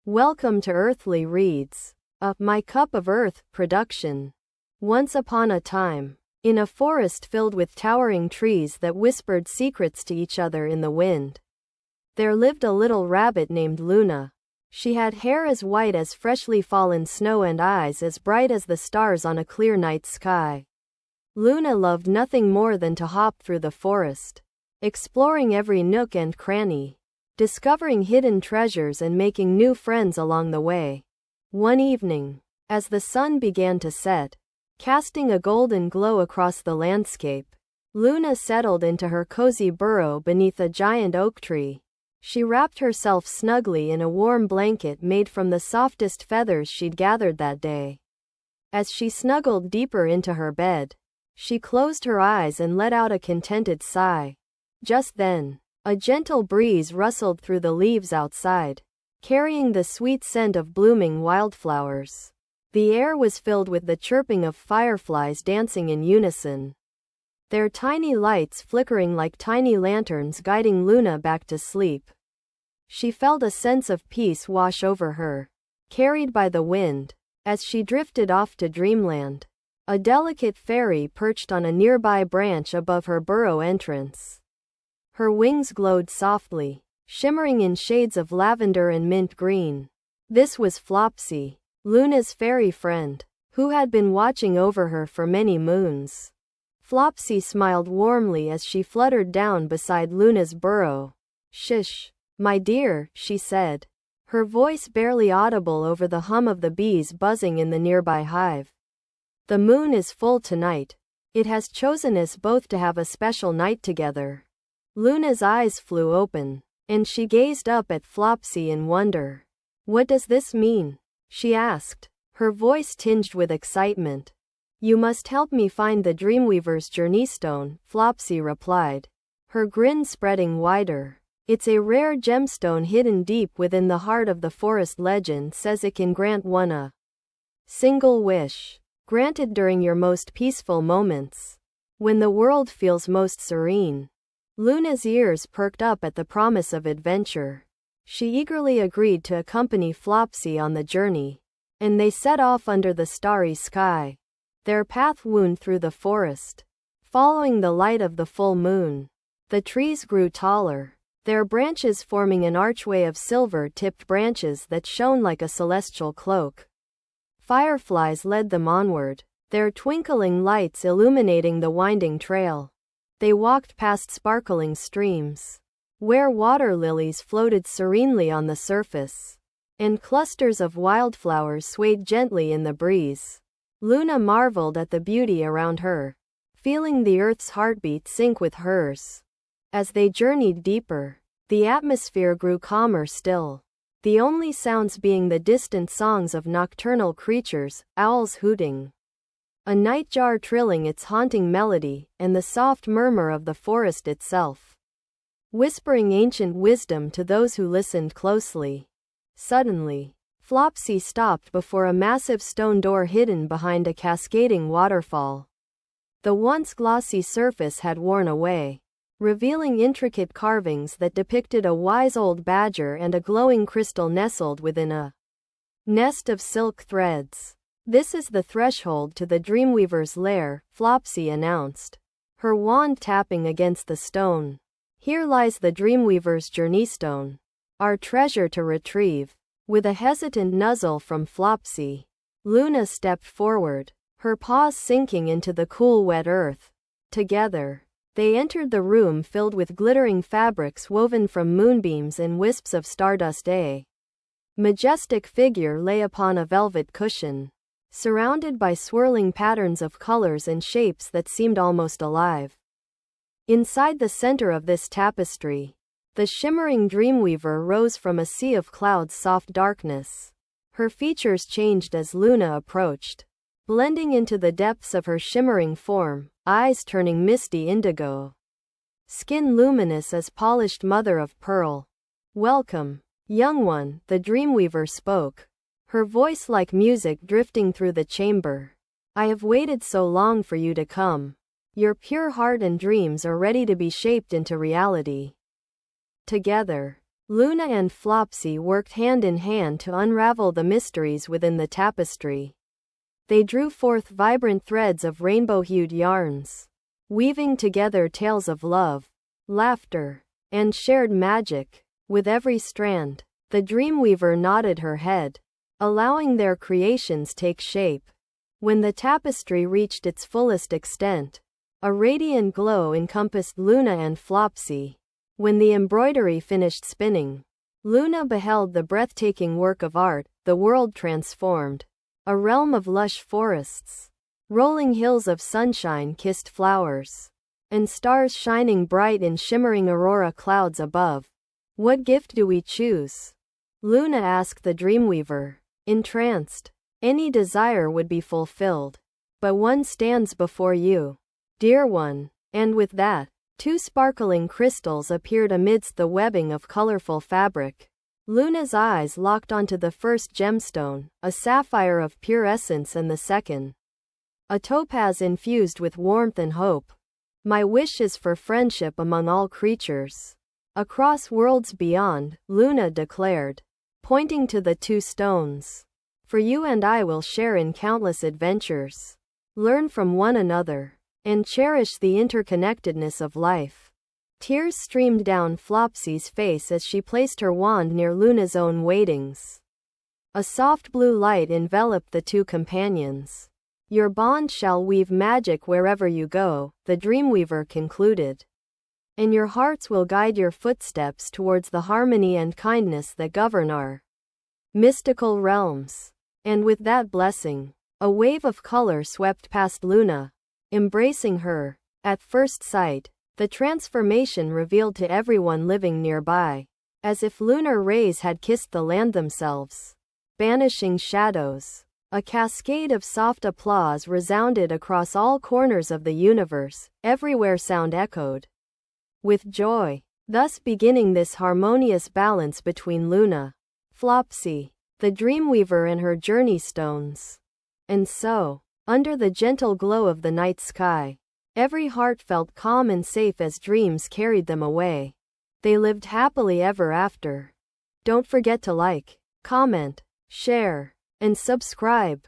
Welcome to Earthly Reads, a My Cup of Earth production. Once upon a time, in a forest filled with towering trees that whispered secrets to each other in the wind, there lived a little rabbit named Luna. She had hair as white as freshly fallen snow and eyes as bright as the stars on a clear night sky. Luna loved nothing more than to hop through the forest, exploring every nook and cranny, discovering hidden treasures and making new friends along the way. One evening, as the sun began to set, casting a golden glow across the landscape, Luna settled into her cozy burrow beneath a giant oak tree. She wrapped herself snugly in a warm blanket made from the softest feathers she'd gathered that day. As she snuggled deeper into her bed, she closed her eyes and let out a contented sigh. Just then, a gentle breeze rustled through the leaves outside, carrying the sweet scent of blooming wildflowers. The air was filled with the chirping of fireflies dancing in unison, their tiny lights flickering like tiny lanterns guiding Luna back to sleep. She felt a sense of peace wash over her, carried by the wind, as she drifted off to dreamland. A delicate fairy perched on a nearby branch above her burrow entrance. Her wings glowed softly, shimmering in shades of lavender and mint green. This was Flopsy, Luna's fairy friend, who had been watching over her for many moons. Flopsy smiled warmly as she fluttered down beside Luna's burrow. "Shush, my dear," she said, her voice barely audible over the hum of the bees buzzing in the nearby hive. "The moon is full tonight. It has chosen us both to have a special night together." Luna's eyes flew open, and she gazed up at Flopsy in wonder. "What does this mean?" she asked, her voice tinged with excitement. "You must help me find the Dreamweaver's journey-stone," Flopsy replied, her grin spreading wider. "It's a rare gemstone hidden deep within the heart of the forest. Legend says it can grant one a single wish, granted during your most peaceful moments, when the world feels most serene." Luna's ears perked up at the promise of adventure. She eagerly agreed to accompany Flopsy on the journey, and they set off under the starry sky. Their path wound through the forest, following the light of the full moon. The trees grew taller, their branches forming an archway of silver-tipped branches that shone like a celestial cloak. Fireflies led them onward, their twinkling lights illuminating the winding trail. They walked past sparkling streams, where water lilies floated serenely on the surface, and clusters of wildflowers swayed gently in the breeze. Luna marveled at the beauty around her, feeling the earth's heartbeat sync with hers. As they journeyed deeper, the atmosphere grew calmer still, the only sounds being the distant songs of nocturnal creatures, owls hooting, a nightjar trilling its haunting melody, and the soft murmur of the forest itself, whispering ancient wisdom to those who listened closely. Suddenly, Flopsy stopped before a massive stone door hidden behind a cascading waterfall. The once glossy surface had worn away, revealing intricate carvings that depicted a wise old badger and a glowing crystal nestled within a nest of silk threads. "This is the threshold to the Dreamweaver's lair," Flopsy announced, her wand tapping against the stone. "Here lies the Dreamweaver's journey-stone, our treasure to retrieve." With a hesitant nuzzle from Flopsy, Luna stepped forward, her paws sinking into the cool wet earth. Together, they entered the room filled with glittering fabrics woven from moonbeams and wisps of stardust. A majestic figure lay upon a velvet cushion, surrounded by swirling patterns of colors and shapes that seemed almost alive. Inside the center of this tapestry, the shimmering Dreamweaver rose from a sea of clouds' soft darkness. Her features changed as Luna approached, blending into the depths of her shimmering form, eyes turning misty indigo, skin luminous as polished mother of pearl. "Welcome, young one," the Dreamweaver spoke, her voice like music drifting through the chamber. "I have waited so long for you to come. Your pure heart and dreams are ready to be shaped into reality." Together, Luna and Flopsy worked hand in hand to unravel the mysteries within the tapestry. They drew forth vibrant threads of rainbow-hued yarns, weaving together tales of love, laughter, and shared magic. With every strand, the Dreamweaver nodded her head, allowing their creations take shape. When the tapestry reached its fullest extent, a radiant glow encompassed Luna and Flopsy. When the embroidery finished spinning, Luna beheld the breathtaking work of art. The world transformed. A realm of lush forests, rolling hills of sunshine-kissed flowers, and stars shining bright in shimmering aurora clouds above. What gift do we choose? Luna asked the Dreamweaver, entranced. Any desire would be fulfilled. But one stands before you, dear one. And with that, two sparkling crystals appeared amidst the webbing of colorful fabric. Luna's eyes locked onto the first gemstone, a sapphire of pure essence, and the second, a topaz infused with warmth and hope. My wish is for friendship among all creatures. Across worlds beyond, Luna declared, pointing to the two stones. For you and I will share in countless adventures, learn from one another, and cherish the interconnectedness of life. Tears streamed down Flopsy's face as she placed her wand near Luna's own weightings. A soft blue light enveloped the two companions. Your bond shall weave magic wherever you go, the Dreamweaver concluded. And your hearts will guide your footsteps towards the harmony and kindness that govern our mystical realms. And with that blessing, a wave of color swept past Luna, embracing her. At first sight, the transformation revealed to everyone living nearby, as if lunar rays had kissed the land themselves, banishing shadows. A cascade of soft applause resounded across all corners of the universe. Everywhere sound echoed with joy, thus beginning this harmonious balance between Luna, Flopsy, the Dreamweaver, and her journey stones. And so, under the gentle glow of the night sky, every heart felt calm and safe as dreams carried them away. They lived happily ever after. Don't forget to like, comment, share, and subscribe.